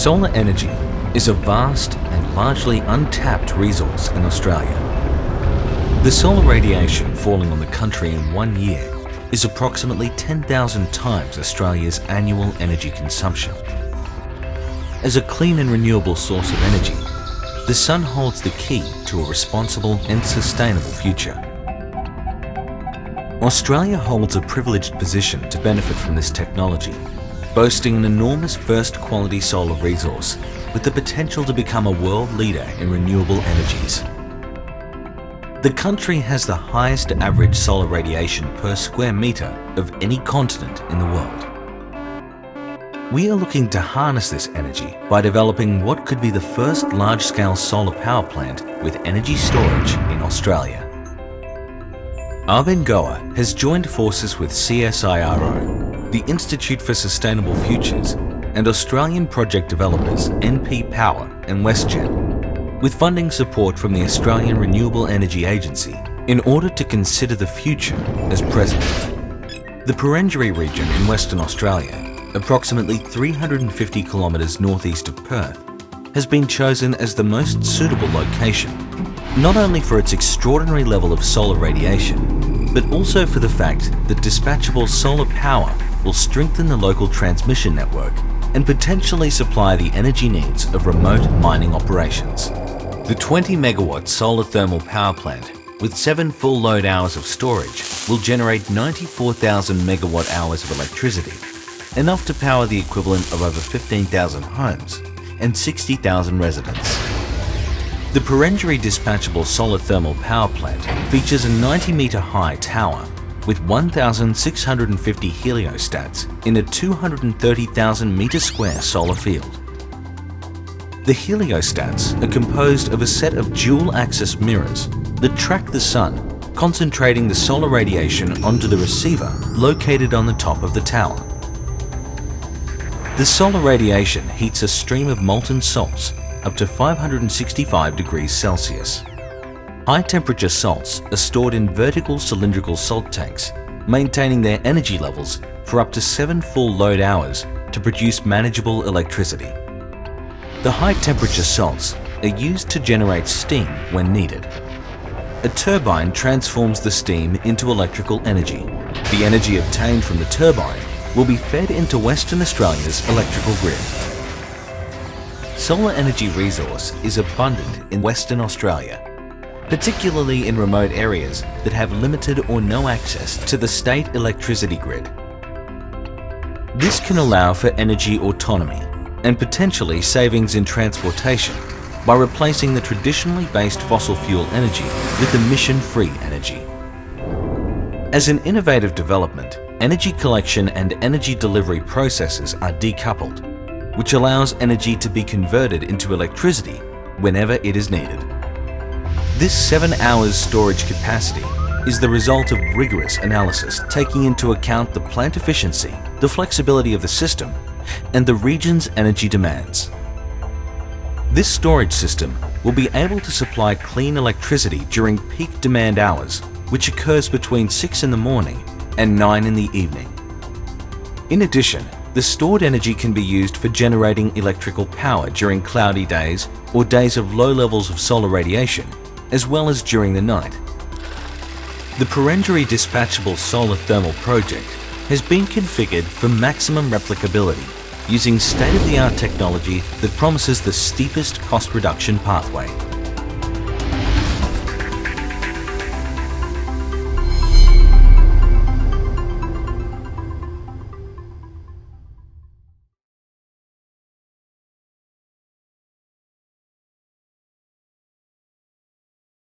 Solar energy is a vast and largely untapped resource in Australia. The solar radiation falling on the country in 1 year is approximately 10,000 times Australia's annual energy consumption. As a clean and renewable source of energy, the sun holds the key to a responsible and sustainable future. Australia holds a privileged position to benefit from this technology, boasting an enormous first-quality solar resource with the potential to become a world leader in renewable energies. The country has the highest average solar radiation per square metre of any continent in the world. We are looking to harness this energy by developing what could be the first large-scale solar power plant with energy storage in Australia. Abengoa has joined forces with CSIRO, the Institute for Sustainable Futures, and Australian project developers NP Power and WestGen, with funding support from the Australian Renewable Energy Agency in order to consider the future as present. The Perenjori region in Western Australia, approximately 350 kilometres northeast of Perth, has been chosen as the most suitable location, not only for its extraordinary level of solar radiation, but also for the fact that dispatchable solar power will strengthen the local transmission network and potentially supply the energy needs of remote mining operations. The 20 megawatt solar thermal power plant with 7 full load hours of storage will generate 94,000 megawatt hours of electricity, enough to power the equivalent of over 15,000 homes and 60,000 residents. The Perenjori dispatchable solar thermal power plant features a 90-metre high tower with 1,650 heliostats in a 230,000 metre square solar field. The heliostats are composed of a set of dual-axis mirrors that track the sun, concentrating the solar radiation onto the receiver located on the top of the tower. The solar radiation heats a stream of molten salts up to 565 degrees Celsius. High-temperature salts are stored in vertical cylindrical salt tanks, maintaining their energy levels for up to 7 full load hours to produce manageable electricity. The high-temperature salts are used to generate steam when needed. A turbine transforms the steam into electrical energy. The energy obtained from the turbine will be fed into Western Australia's electrical grid. Solar energy resource is abundant in Western Australia, particularly in remote areas that have limited or no access to the state electricity grid. This can allow for energy autonomy and potentially savings in transportation by replacing the traditionally based fossil fuel energy with emission-free energy. As an innovative development, energy collection and energy delivery processes are decoupled, which allows energy to be converted into electricity whenever it is needed. This 7 hours storage capacity is the result of rigorous analysis taking into account the plant efficiency, the flexibility of the system, and the region's energy demands. This storage system will be able to supply clean electricity during peak demand hours, which occurs between 6 in the morning and 9 in the evening. In addition, the stored energy can be used for generating electrical power during cloudy days or days of low levels of solar radiation, as well as during the night. The Perenjori dispatchable solar thermal project has been configured for maximum replicability using state-of-the-art technology that promises the steepest cost reduction pathway.